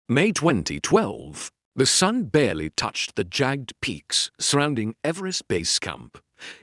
May 2012. The sun barely touched the jagged peaks surrounding Everest Base Camp,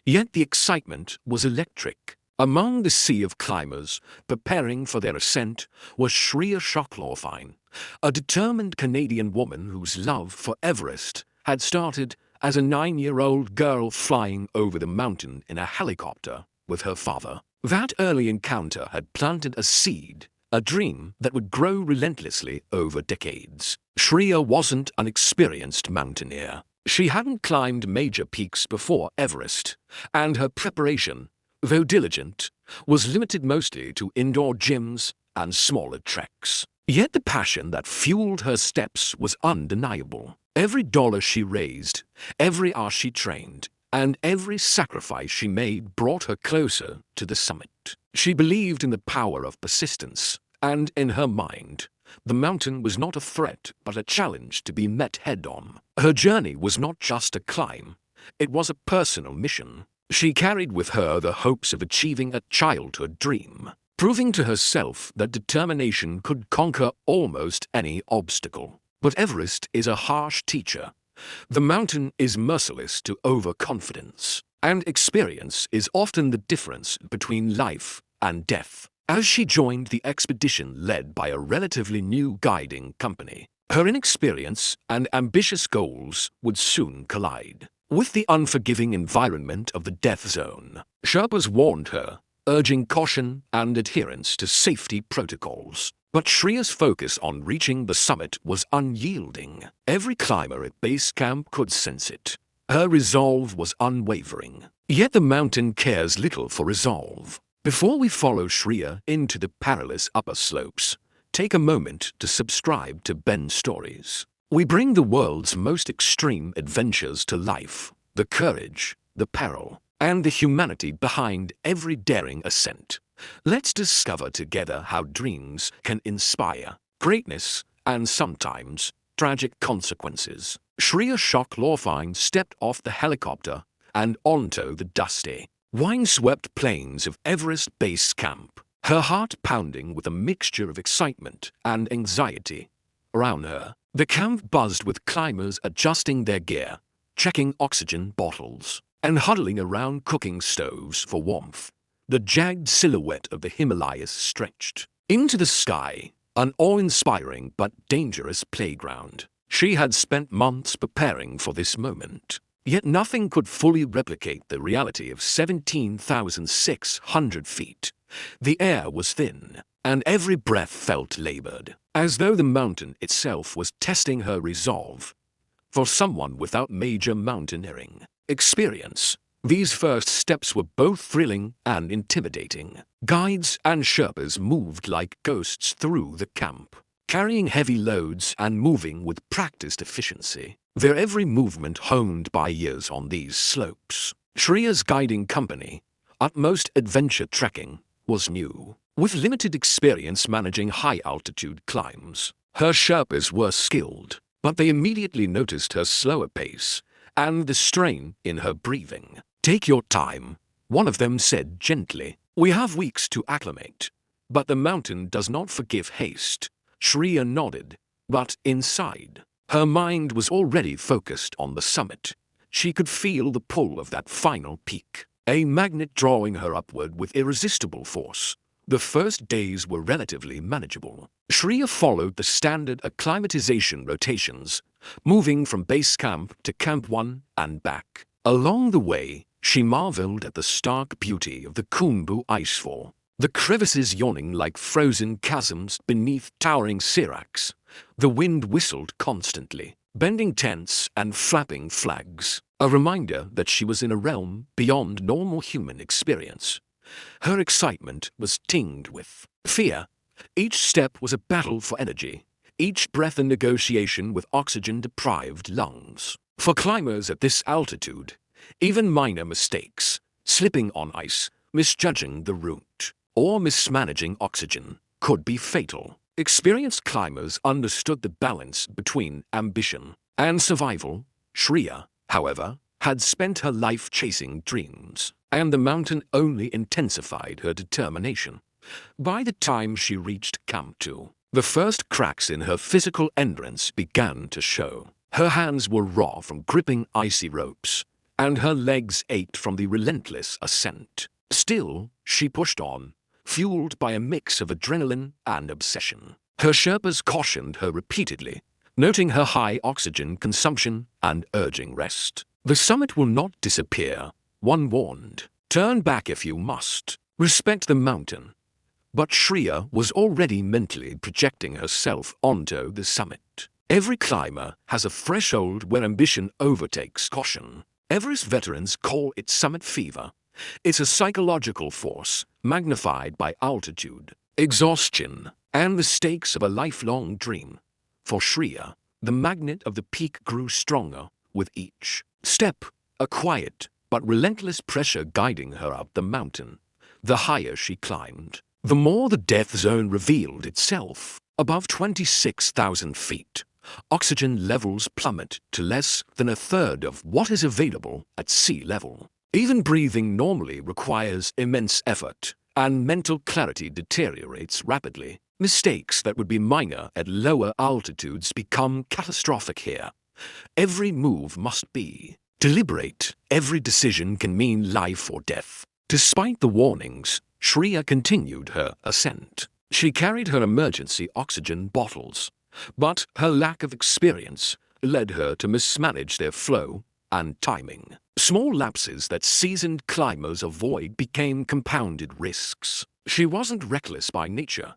yet the excitement was electric. Among the sea of climbers preparing for their ascent was Shriya Shah-Klorfine, a determined Canadian woman whose love for Everest had started as a 9-year-old girl flying over the mountain in a helicopter with her father. That early encounter had planted a seed, a dream that would grow relentlessly over decades. Shriya wasn't an experienced mountaineer. She hadn't climbed major peaks before Everest, and her preparation, though diligent, was limited mostly to indoor gyms and smaller treks. Yet the passion that fueled her steps was undeniable. Every dollar she raised, every hour she trained, and every sacrifice she made brought her closer to the summit. She believed in the power of persistence, and in her mind, the mountain was not a threat but a challenge to be met head-on. Her journey was not just a climb, it was a personal mission. She carried with her the hopes of achieving a childhood dream, proving to herself that determination could conquer almost any obstacle. But Everest is a harsh teacher. The mountain is merciless to overconfidence, and experience is often the difference between life and death. As she joined the expedition led by a relatively new guiding company, her inexperience and ambitious goals would soon collide. With the unforgiving environment of the death zone, Sherpas warned her, urging caution and adherence to safety protocols. But Shriya's focus on reaching the summit was unyielding. Every climber at base camp could sense it. Her resolve was unwavering. Yet the mountain cares little for resolve. Before we follow Shriya into the perilous upper slopes, take a moment to subscribe to Ben Stories. We bring the world's most extreme adventures to life, the courage, the peril, and the humanity behind every daring ascent. Let's discover together how dreams can inspire greatness and sometimes tragic consequences. Shriya Shah-Klorfine stepped off the helicopter and onto the dusty, windswept plains of Everest Base Camp, her heart pounding with a mixture of excitement and anxiety. Around her, the camp buzzed with climbers adjusting their gear, checking oxygen bottles, and huddling around cooking stoves for warmth. The jagged silhouette of the Himalayas stretched into the sky, an awe-inspiring but dangerous playground. She had spent months preparing for this moment, yet nothing could fully replicate the reality of 17,600 feet. The air was thin, and every breath felt labored, as though the mountain itself was testing her resolve. For someone without major mountaineering experience, these first steps were both thrilling and intimidating. Guides and Sherpas moved like ghosts through the camp, carrying heavy loads and moving with practiced efficiency, their every movement honed by years on these slopes. Shriya's guiding company, Utmost Adventure Trekking, was new. With limited experience managing high-altitude climbs, her Sherpas were skilled, but they immediately noticed her slower pace and the strain in her breathing. "Take your time," one of them said gently. "We have weeks to acclimate." But the mountain does not forgive haste. Shriya nodded, but inside, her mind was already focused on the summit. She could feel the pull of that final peak, a magnet drawing her upward with irresistible force. The first days were relatively manageable. Shriya followed the standard acclimatization rotations, moving from base camp to Camp 1 and back. Along the way, she marveled at the stark beauty of the Khumbu icefall, the crevices yawning like frozen chasms beneath towering seracs. The wind whistled constantly, bending tents and flapping flags, a reminder that she was in a realm beyond normal human experience. Her excitement was tinged with fear. Each step was a battle for energy, each breath a negotiation with oxygen-deprived lungs. For climbers at this altitude, even minor mistakes, slipping on ice, misjudging the route, or mismanaging oxygen, could be fatal. Experienced climbers understood the balance between ambition and survival. Shriya, however, had spent her life chasing dreams, and the mountain only intensified her determination. By the time she reached Camp 2, The first cracks in her physical endurance began to show. Her hands were raw from gripping icy ropes, and her legs ached from the relentless ascent. Still, she pushed on, fueled by a mix of adrenaline and obsession. Her Sherpas cautioned her repeatedly, noting her high oxygen consumption and urging rest. "The summit will not disappear," one warned. "Turn back if you must. Respect the mountain." But Shriya was already mentally projecting herself onto the summit. Every climber has a threshold where ambition overtakes caution. Everest veterans call it summit fever. It's a psychological force magnified by altitude, exhaustion, and the stakes of a lifelong dream. For Shriya, the magnet of the peak grew stronger with each step, a quiet but relentless pressure guiding her up the mountain. The higher she climbed, the more the death zone revealed itself. Above 26,000 feet, oxygen levels plummet to less than a third of what is available at sea level. Even breathing normally requires immense effort, and mental clarity deteriorates rapidly. Mistakes that would be minor at lower altitudes become catastrophic here. Every move must be deliberate. Every decision can mean life or death. Despite the warnings, Shriya continued her ascent. She carried her emergency oxygen bottles, but her lack of experience led her to mismanage their flow and timing. Small lapses that seasoned climbers avoid became compounded risks. She wasn't reckless by nature,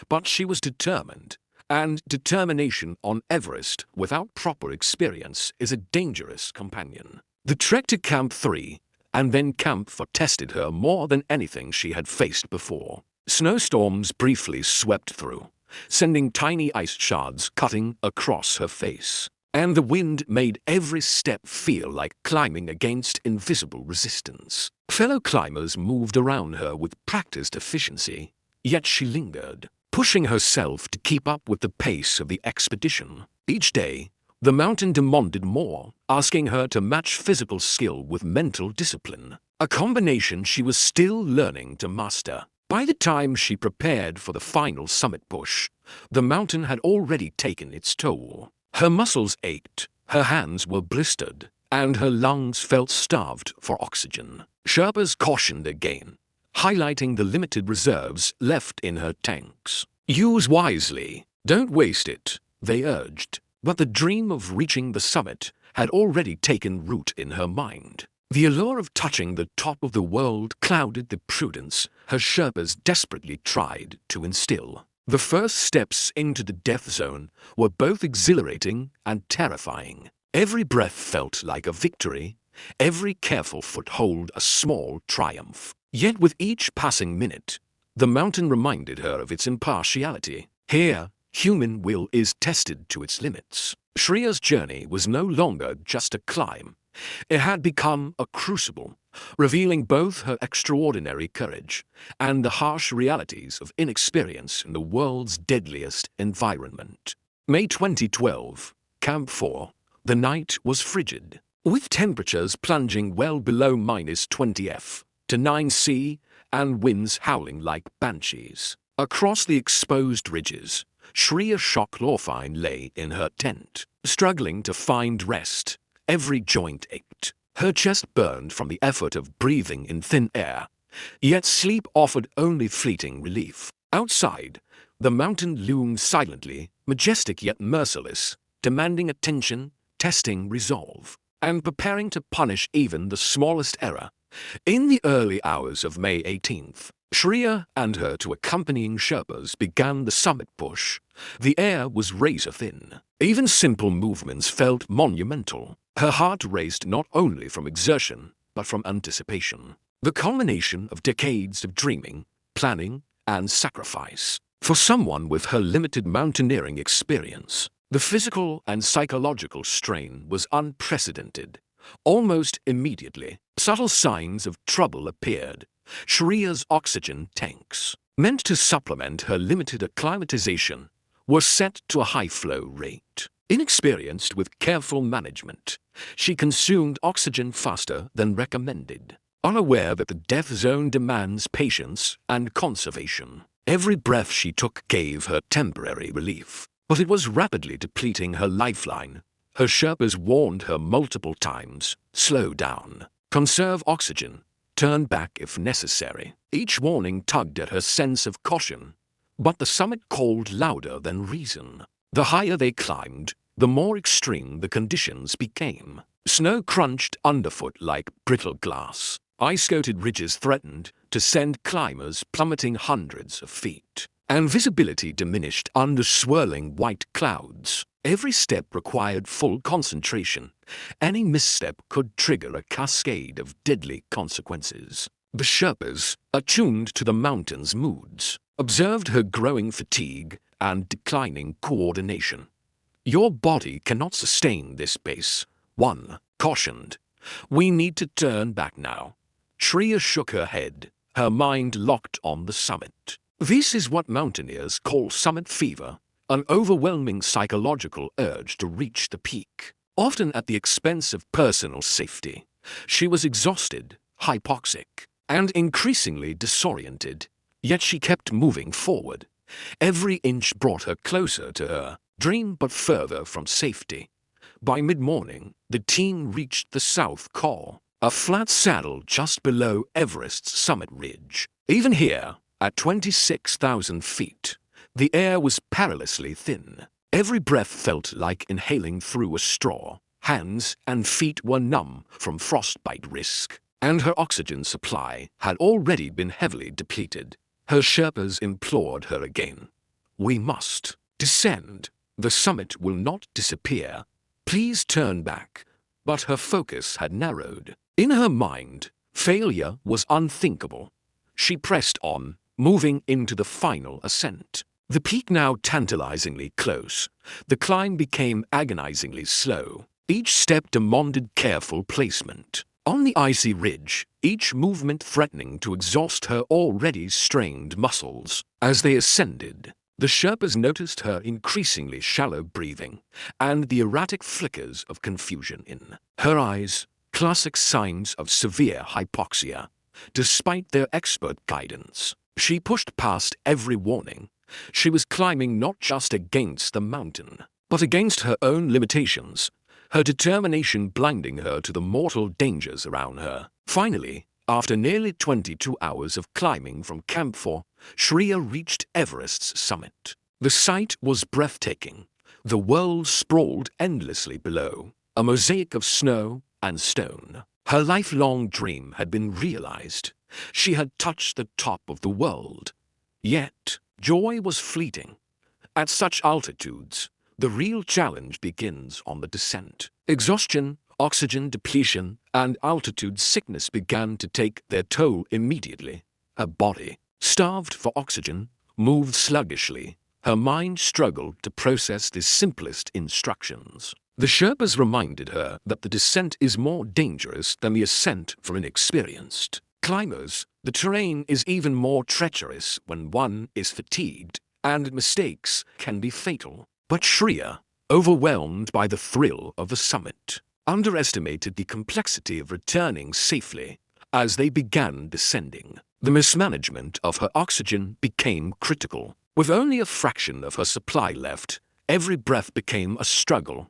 but she was determined, and determination on Everest without proper experience is a dangerous companion. The trek to Camp 3 and then Camp 4 tested her more than anything she had faced before. Snowstorms briefly swept through, sending tiny ice shards cutting across her face, and the wind made every step feel like climbing against invisible resistance. Fellow climbers moved around her with practiced efficiency, yet she lingered, pushing herself to keep up with the pace of the expedition. Each day, the mountain demanded more, asking her to match physical skill with mental discipline, a combination she was still learning to master. By the time she prepared for the final summit push, the mountain had already taken its toll. Her muscles ached, her hands were blistered, and her lungs felt starved for oxygen. Sherpas cautioned again, highlighting the limited reserves left in her tanks. "Use wisely, don't waste it," they urged. But the dream of reaching the summit had already taken root in her mind. The allure of touching the top of the world clouded the prudence her Sherpas desperately tried to instill. The first steps into the death zone were both exhilarating and terrifying. Every breath felt like a victory, every careful foothold a small triumph. Yet with each passing minute, the mountain reminded her of its impartiality. Here, human will is tested to its limits. Shriya's journey was no longer just a climb. It had become a crucible, revealing both her extraordinary courage and the harsh realities of inexperience in the world's deadliest environment. May 2012, Camp 4. The night was frigid, with temperatures plunging well below -20 F to 9 C and winds howling like banshees. Across the exposed ridges, Shriya Shah-Klorfine lay in her tent, struggling to find rest. Every joint ached. Her chest burned from the effort of breathing in thin air, yet sleep offered only fleeting relief. Outside, the mountain loomed silently, majestic yet merciless, demanding attention, testing resolve, and preparing to punish even the smallest error. In the early hours of May 18th, Shriya and her two accompanying Sherpas began the summit push. The air was razor-thin. Even simple movements felt monumental. Her heart raced not only from exertion, but from anticipation. The culmination of decades of dreaming, planning, and sacrifice. For someone with her limited mountaineering experience, the physical and psychological strain was unprecedented. Almost immediately, subtle signs of trouble appeared. Shriya's oxygen tanks, meant to supplement her limited acclimatization, were set to a high flow rate. Inexperienced with careful management, she consumed oxygen faster than recommended, unaware that the death zone demands patience and conservation. Every breath she took gave her temporary relief, but it was rapidly depleting her lifeline. Her Sherpas warned her multiple times, slow down, conserve oxygen, turn back if necessary. Each warning tugged at her sense of caution, but the summit called louder than reason. The higher they climbed, the more extreme the conditions became. Snow crunched underfoot like brittle glass. Ice-coated ridges threatened to send climbers plummeting hundreds of feet, and visibility diminished under swirling white clouds. Every step required full concentration. Any misstep could trigger a cascade of deadly consequences. The Sherpas, attuned to the mountain's moods, observed her growing fatigue and declining coordination. "Your body cannot sustain this pace," one cautioned. "We need to turn back now." Shriya shook her head, her mind locked on the summit. This is what mountaineers call summit fever, an overwhelming psychological urge to reach the peak, often at the expense of personal safety. She was exhausted, hypoxic, and increasingly disoriented, yet she kept moving forward. Every inch brought her closer to her dream, but further from safety. By mid-morning, the team reached the South Col, a flat saddle just below Everest's summit ridge. Even here, at 26,000 feet, the air was perilously thin. Every breath felt like inhaling through a straw. Hands and feet were numb from frostbite risk, and her oxygen supply had already been heavily depleted. Her Sherpas implored her again. "We must descend. The summit will not disappear. Please turn back." But her focus had narrowed. In her mind, failure was unthinkable. She pressed on, moving into the final ascent. The peak now tantalizingly close, the climb became agonizingly slow. Each step demanded careful placement. On the icy ridge, each movement threatening to exhaust her already strained muscles. As they ascended, the Sherpas noticed her increasingly shallow breathing and the erratic flickers of confusion in her eyes, classic signs of severe hypoxia. Despite their expert guidance, she pushed past every warning. She was climbing not just against the mountain, but against her own limitations, her determination blinding her to the mortal dangers around her. Finally, after nearly 22 hours of climbing from Camp 4, Shriya reached Everest's summit. The sight was breathtaking. The world sprawled endlessly below, a mosaic of snow and stone. Her lifelong dream had been realized. She had touched the top of the world. Yet, joy was fleeting. At such altitudes, the real challenge begins on the descent. Exhaustion, oxygen depletion, and altitude sickness began to take their toll immediately. Her body, starved for oxygen, moved sluggishly. Her mind struggled to process the simplest instructions. The Sherpas reminded her that the descent is more dangerous than the ascent for inexperienced climbers. The terrain is even more treacherous when one is fatigued, and mistakes can be fatal. But Shriya, overwhelmed by the thrill of the summit, underestimated the complexity of returning safely. As they began descending, the mismanagement of her oxygen became critical. With only a fraction of her supply left, every breath became a struggle.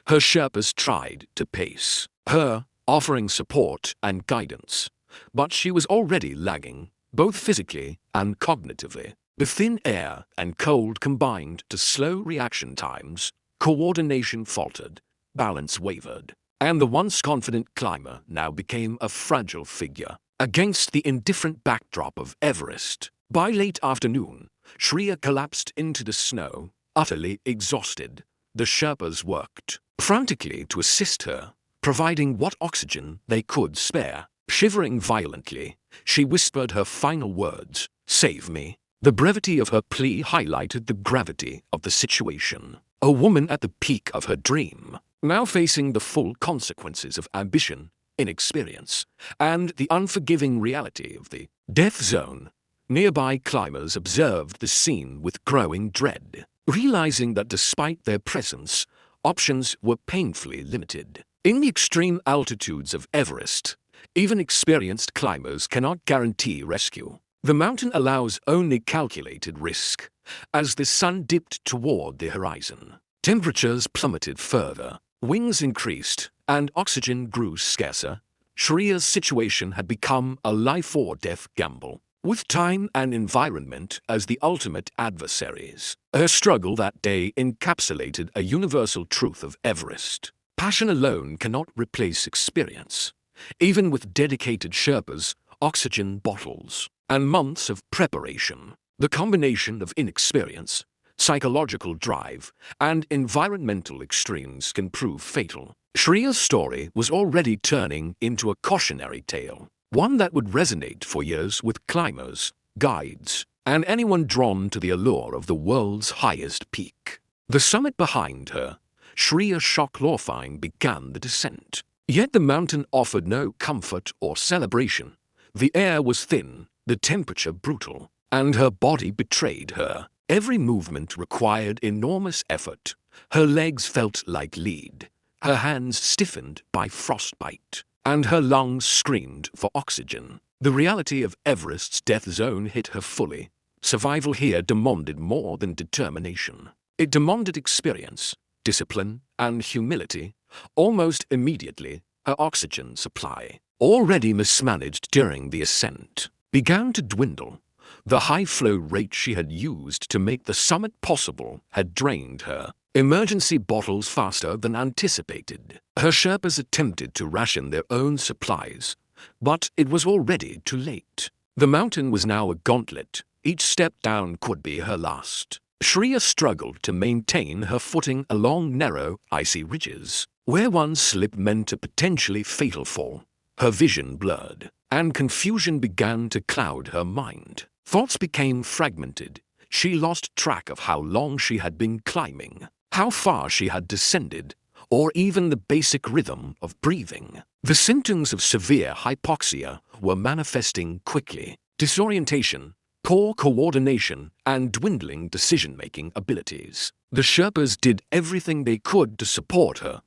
Her Sherpas tried to pace her, offering support and guidance, but she was already lagging, both physically and cognitively. The thin air and cold combined to slow reaction times. Coordination faltered, balance wavered, and the once confident climber now became a fragile figure against the indifferent backdrop of Everest. By late afternoon, Shriya collapsed into the snow, utterly exhausted. The Sherpas worked frantically to assist her, providing what oxygen they could spare. Shivering violently, she whispered her final words, "Save me." The brevity of her plea highlighted the gravity of the situation. A woman at the peak of her dream, now facing the full consequences of ambition, inexperience, and the unforgiving reality of the death zone. Nearby climbers observed the scene with growing dread, realizing that despite their presence, options were painfully limited. In the extreme altitudes of Everest, even experienced climbers cannot guarantee rescue. The mountain allows only calculated risk. As the sun dipped toward the horizon, temperatures plummeted further, winds increased, and oxygen grew scarcer. Shriya's situation had become a life-or-death gamble, with time and environment as the ultimate adversaries. Her struggle that day encapsulated a universal truth of Everest. Passion alone cannot replace experience. Even with dedicated Sherpas, oxygen bottles, and months of preparation, the combination of inexperience, psychological drive, and environmental extremes can prove fatal. Shriya's story was already turning into a cautionary tale, one that would resonate for years with climbers, guides, and anyone drawn to the allure of the world's highest peak. The summit behind her, Shriya Shah-Klorfine, began the descent. Yet the mountain offered no comfort or celebration. The air was thin, the temperature brutal, and her body betrayed her. Every movement required enormous effort. Her legs felt like lead, her hands stiffened by frostbite, and her lungs screamed for oxygen. The reality of Everest's death zone hit her fully. Survival here demanded more than determination. It demanded experience, discipline, and humility. Almost immediately, her oxygen supply, already mismanaged during the ascent, began to dwindle. The high flow rate she had used to make the summit possible had drained her emergency bottles faster than anticipated. Her Sherpas attempted to ration their own supplies, but it was already too late. The mountain was now a gauntlet. Each step down could be her last. Shriya struggled to maintain her footing along narrow, icy ridges, where one slip meant a potentially fatal fall. Her vision blurred, and confusion began to cloud her mind. Thoughts became fragmented. She lost track of how long she had been climbing, how far she had descended, or even the basic rhythm of breathing. The symptoms of severe hypoxia were manifesting quickly. Disorientation, poor coordination, and dwindling decision-making abilities. The Sherpas did everything they could to support her,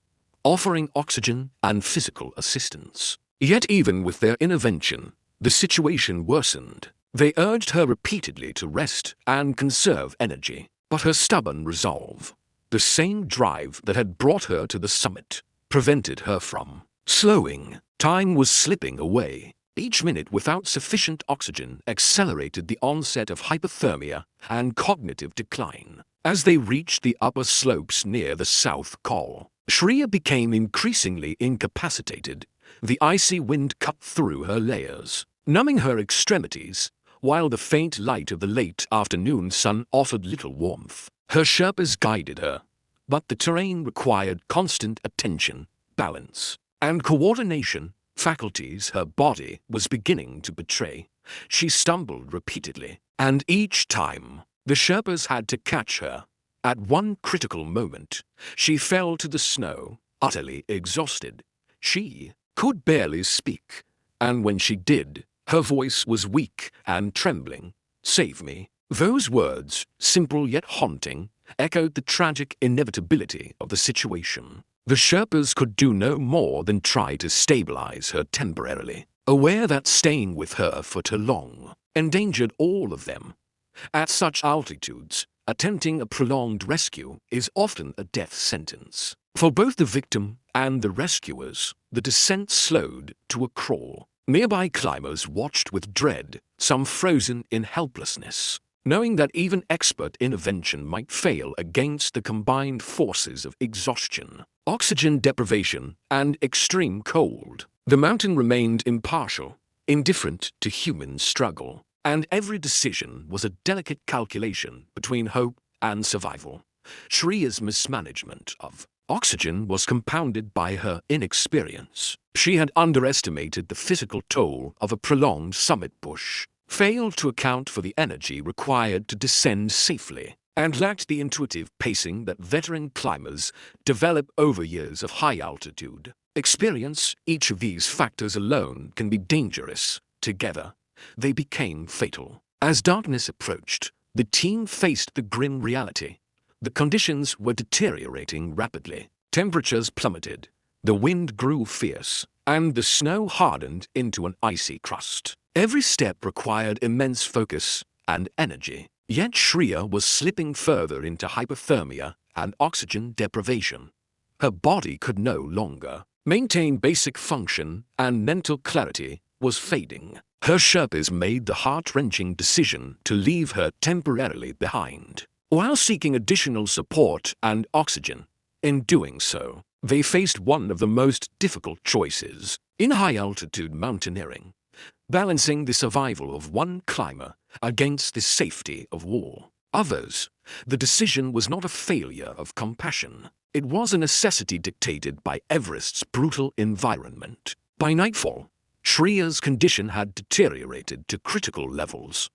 offering oxygen and physical assistance. Yet even with their intervention, the situation worsened. They urged her repeatedly to rest and conserve energy, but her stubborn resolve, the same drive that had brought her to the summit, prevented her from slowing. Time was slipping away. Each minute without sufficient oxygen accelerated the onset of hypothermia and cognitive decline. As they reached the upper slopes near the South Col, Shriya became increasingly incapacitated. The icy wind cut through her layers, numbing her extremities, while the faint light of the late afternoon sun offered little warmth. Her Sherpas guided her, but the terrain required constant attention, balance, and coordination, faculties her body was beginning to betray. She stumbled repeatedly, and each time, the Sherpas had to catch her. At one critical moment, she fell to the snow, utterly exhausted. She could barely speak, and when she did, her voice was weak and trembling. "Save me." Those words, simple yet haunting, echoed the tragic inevitability of the situation. The Sherpas could do no more than try to stabilize her temporarily, aware that staying with her for too long endangered all of them. At such altitudes, attempting a prolonged rescue is often a death sentence. For both the victim and the rescuers, the descent slowed to a crawl. Nearby climbers watched with dread, some frozen in helplessness, knowing that even expert intervention might fail against the combined forces of exhaustion, oxygen deprivation, and extreme cold. The mountain remained impartial, indifferent to human struggle, and every decision was a delicate calculation between hope and survival. Shriya's mismanagement of oxygen was compounded by her inexperience. She had underestimated the physical toll of a prolonged summit push, failed to account for the energy required to descend safely, and lacked the intuitive pacing that veteran climbers develop over years of high altitude experience. Each of these factors alone can be dangerous. Together, they became fatal. As darkness approached, the team faced the grim reality. The conditions were deteriorating rapidly. Temperatures plummeted, The wind grew fierce, and the snow hardened into an icy crust. Every step required immense focus and energy. Yet Shriya was slipping further into hypothermia and oxygen deprivation. Her body could no longer maintain basic function, and mental clarity was fading. Her Sherpas made the heart-wrenching decision to leave her temporarily behind. While seeking additional support and oxygen, in doing so, they faced one of the most difficult choices in high-altitude mountaineering, balancing the survival of one climber against the safety of all others. The decision was not a failure of compassion. It was a necessity dictated by Everest's brutal environment. By nightfall, Shriya's condition had deteriorated to critical levels.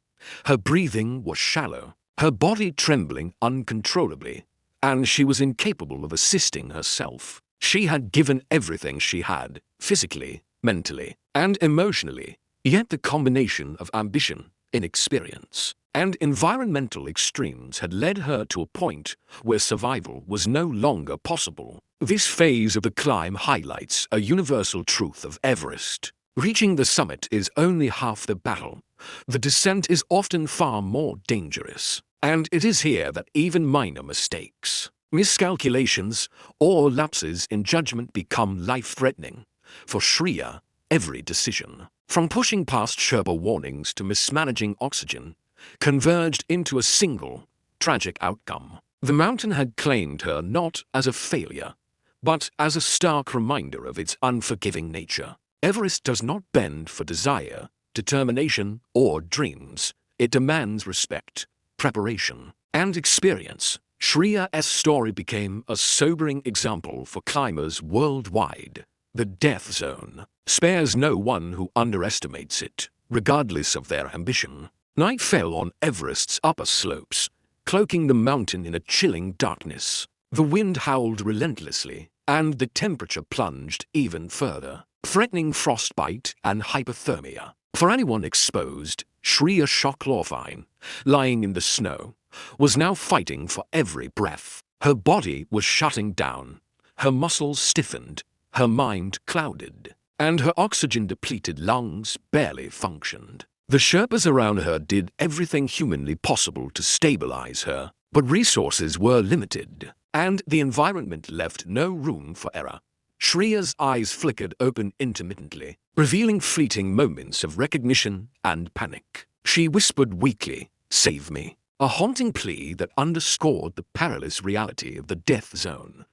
Her breathing was shallow, her body trembling uncontrollably, and she was incapable of assisting herself. She had given everything she had, physically, mentally, and emotionally, yet the combination of ambition, inexperience, and environmental extremes had led her to a point where survival was no longer possible. This phase of the climb highlights a universal truth of Everest. Reaching the summit is only half the battle. The descent is often far more dangerous, and it is here that even minor mistakes, miscalculations, or lapses in judgment become life-threatening. For Shriya, every decision, from pushing past Sherpa warnings to mismanaging oxygen, converged into a single, tragic outcome. The mountain had claimed her not as a failure, but as a stark reminder of its unforgiving nature. Everest does not bend for desire, determination, or dreams. It demands respect, preparation, and experience. Shriya's story became a sobering example for climbers worldwide. The death zone spares no one who underestimates it, regardless of their ambition. Night fell on Everest's upper slopes, cloaking the mountain in a chilling darkness. The wind howled relentlessly, and the temperature plunged even further, threatening frostbite and hypothermia. For anyone exposed, Shriya Shah-Klorfine, lying in the snow, was now fighting for every breath. Her body was shutting down, her muscles stiffened, her mind clouded, and her oxygen-depleted lungs barely functioned. The Sherpas around her did everything humanly possible to stabilize her, but resources were limited, and the environment left no room for error. Shriya's eyes flickered open intermittently, revealing fleeting moments of recognition and panic. She whispered weakly, "Save me," a haunting plea that underscored the perilous reality of the death zone.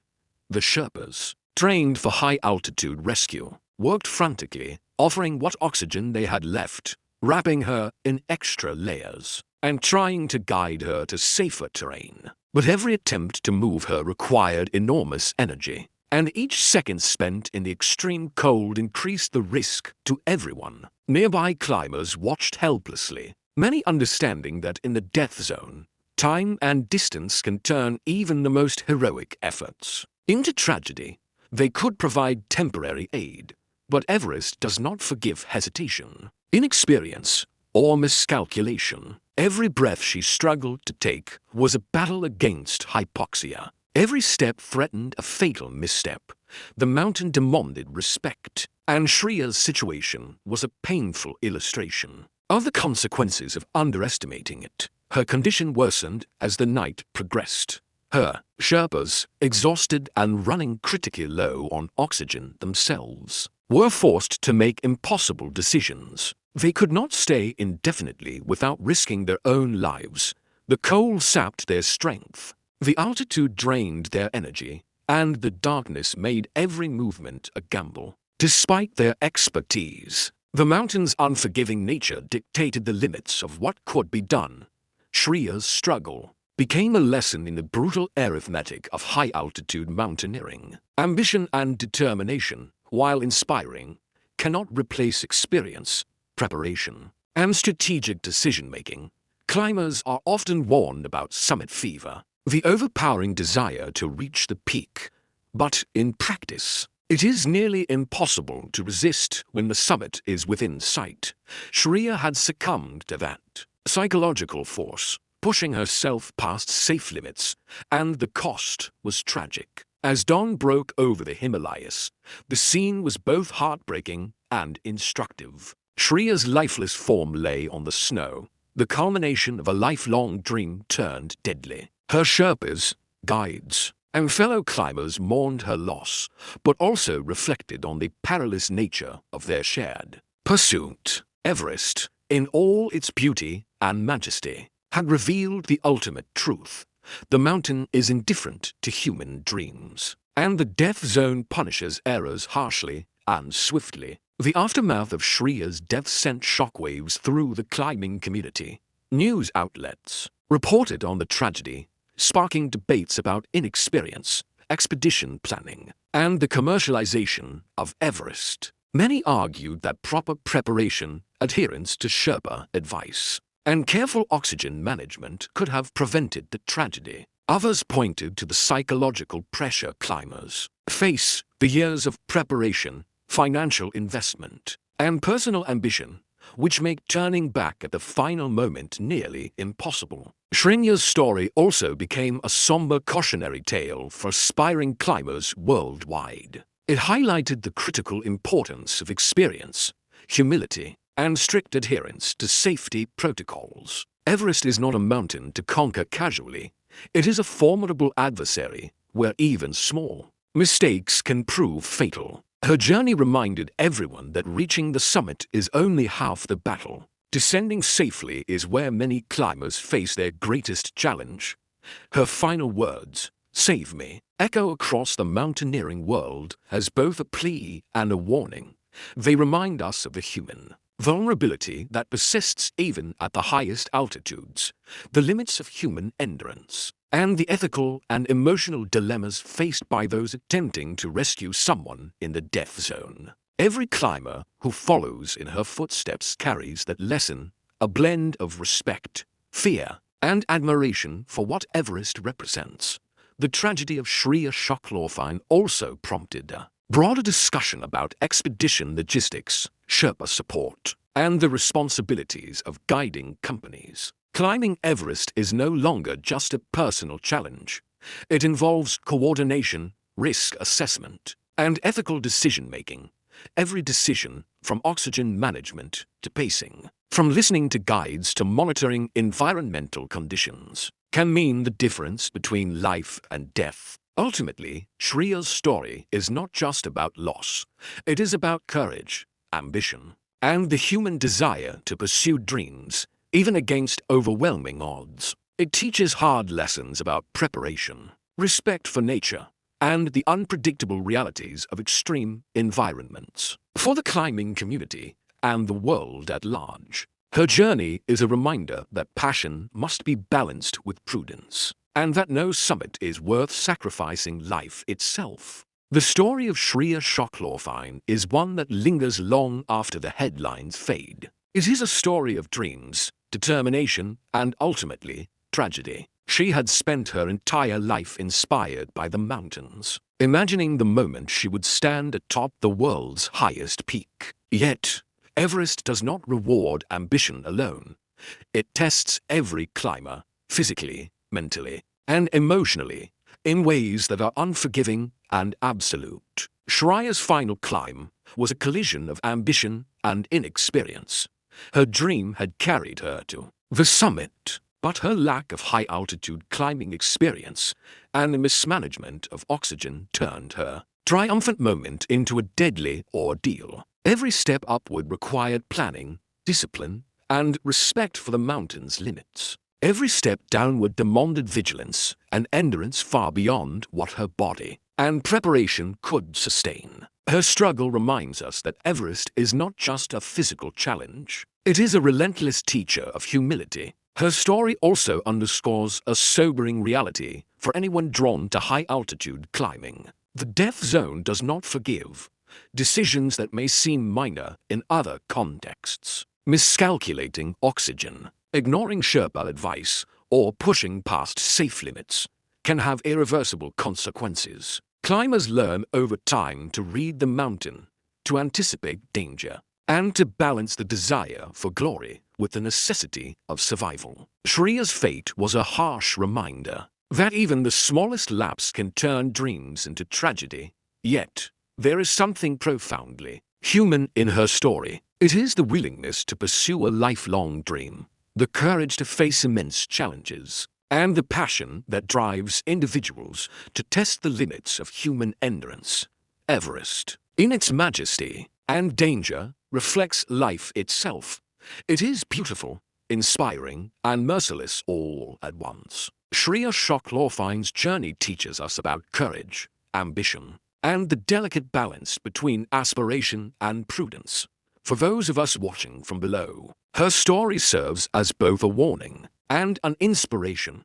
The Sherpas, trained for high-altitude rescue, worked frantically, offering what oxygen they had left, wrapping her in extra layers, and trying to guide her to safer terrain. But every attempt to move her required enormous energy, and each second spent in the extreme cold increased the risk to everyone. Nearby climbers watched helplessly, many understanding that in the death zone, time and distance can turn even the most heroic efforts into tragedy. They could provide temporary aid, but Everest does not forgive hesitation, inexperience, or miscalculation. Every breath she struggled to take was a battle against hypoxia. Every step threatened a fatal misstep. The mountain demanded respect, and Shriya's situation was a painful illustration of the consequences of underestimating it. Her condition worsened as the night progressed. Her Sherpas, exhausted and running critically low on oxygen themselves, were forced to make impossible decisions. They could not stay indefinitely without risking their own lives. The cold sapped their strength, the altitude drained their energy, and the darkness made every movement a gamble. Despite their expertise, the mountain's unforgiving nature dictated the limits of what could be done. Shriya's struggle became a lesson in the brutal arithmetic of high-altitude mountaineering. Ambition and determination, while inspiring, cannot replace experience, preparation, and strategic decision-making. Climbers are often warned about summit fever, the overpowering desire to reach the peak. But in practice, it is nearly impossible to resist when the summit is within sight. Shriya had succumbed to that psychological force, pushing herself past safe limits, and the cost was tragic. As dawn broke over the Himalayas, the scene was both heartbreaking and instructive. Shriya's lifeless form lay on the snow, the culmination of a lifelong dream turned deadly. Her Sherpas, guides, and fellow climbers mourned her loss, but also reflected on the perilous nature of their shared pursuit. Everest, in all its beauty and majesty, had revealed the ultimate truth. The mountain is indifferent to human dreams, and the death zone punishes errors harshly and swiftly. The aftermath of Shriya's death sent shockwaves through the climbing community. News outlets reported on the tragedy, sparking debates about inexperience, expedition planning, and the commercialization of Everest. Many argued that proper preparation, adherence to Sherpa advice, and careful oxygen management could have prevented the tragedy. Others pointed to the psychological pressure climbers face, the years of preparation, financial investment, and personal ambition, which make turning back at the final moment nearly impossible. Shriya's story also became a somber cautionary tale for aspiring climbers worldwide. It highlighted the critical importance of experience, humility, and strict adherence to safety protocols. Everest is not a mountain to conquer casually. It is a formidable adversary where even small mistakes can prove fatal. Her journey reminded everyone that reaching the summit is only half the battle. Descending safely is where many climbers face their greatest challenge. Her final words, "Save me," echo across the mountaineering world as both a plea and a warning. They remind us of the human vulnerability that persists even at the highest altitudes, the limits of human endurance, and the ethical and emotional dilemmas faced by those attempting to rescue someone in the death zone. Every climber who follows in her footsteps carries that lesson, a blend of respect, fear, and admiration for what Everest represents. The tragedy of Shriya Shah-Klorfine also prompted a broader discussion about expedition logistics, Sherpa support, and the responsibilities of guiding companies. Climbing Everest is no longer just a personal challenge. It involves coordination, risk assessment, and ethical decision-making. Every decision, from oxygen management to pacing, from listening to guides to monitoring environmental conditions, can mean the difference between life and death. Ultimately, Shriya's story is not just about loss. It is about courage, ambition, and the human desire to pursue dreams, even against overwhelming odds. It teaches hard lessons about preparation, respect for nature, and the unpredictable realities of extreme environments. For the climbing community and the world at large, her journey is a reminder that passion must be balanced with prudence, and that no summit is worth sacrificing life itself. The story of Shriya Shah-Klorfine is one that lingers long after the headlines fade. It is a story of dreams, determination, and ultimately, tragedy. She had spent her entire life inspired by the mountains, imagining the moment she would stand atop the world's highest peak. Yet, Everest does not reward ambition alone. It tests every climber, physically, mentally, and emotionally, in ways that are unforgiving and absolute. Shriya's final climb was a collision of ambition and inexperience. Her dream had carried her to the summit, but her lack of high-altitude climbing experience and the mismanagement of oxygen turned her triumphant moment into a deadly ordeal. Every step upward required planning, discipline, and respect for the mountain's limits. Every step downward demanded vigilance and endurance far beyond what her body and preparation could sustain. Her struggle reminds us that Everest is not just a physical challenge. It is a relentless teacher of humility. Her story also underscores a sobering reality for anyone drawn to high-altitude climbing. The death zone does not forgive. Decisions that may seem minor in other contexts, miscalculating oxygen, ignoring Sherpa advice, or pushing past safe limits, can have irreversible consequences. Climbers learn over time to read the mountain, to anticipate danger, and to balance the desire for glory with the necessity of survival. Shriya's fate was a harsh reminder. that even the smallest lapse can turn dreams into tragedy. Yet, there is something profoundly human in her story. It is the willingness to pursue a lifelong dream, the courage to face immense challenges, and the passion that drives individuals to test the limits of human endurance. Everest, in its majesty and danger, reflects life itself. It is beautiful, inspiring, and merciless all at once. Shriya Shah-Klorfine's journey teaches us about courage, ambition, and the delicate balance between aspiration and prudence. For those of us watching from below, her story serves as both a warning and an inspiration.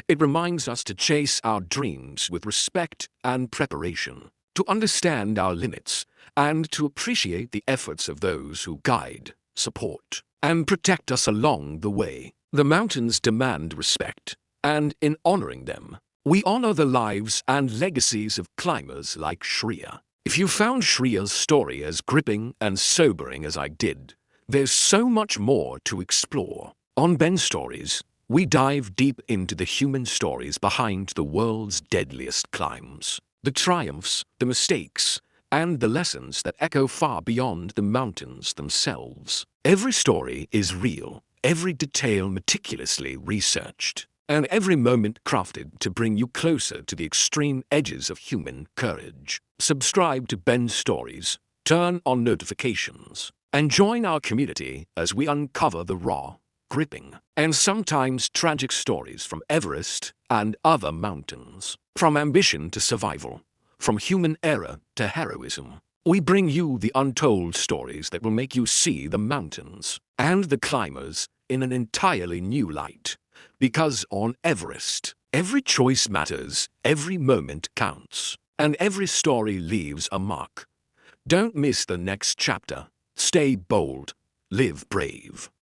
It reminds us to chase our dreams with respect and preparation, to understand our limits, and to appreciate the efforts of those who guide, support, and protect us along the way. The mountains demand respect, and in honoring them, we honor the lives and legacies of climbers like Shriya. If you found Shriya's story as gripping and sobering as I did, there's so much more to explore. On Ben Stories, we dive deep into the human stories behind the world's deadliest climbs, the triumphs, the mistakes, and the lessons that echo far beyond the mountains themselves. Every story is real, every detail meticulously researched, and every moment crafted to bring you closer to the extreme edges of human courage. Subscribe to Ben Stories, turn on notifications, and join our community as we uncover the raw, gripping, and sometimes tragic stories from Everest and other mountains. From ambition to survival, from human error to heroism, we bring you the untold stories that will make you see the mountains and the climbers in an entirely new light. Because on Everest, every choice matters, every moment counts, and every story leaves a mark. Don't miss the next chapter. Stay bold, live brave.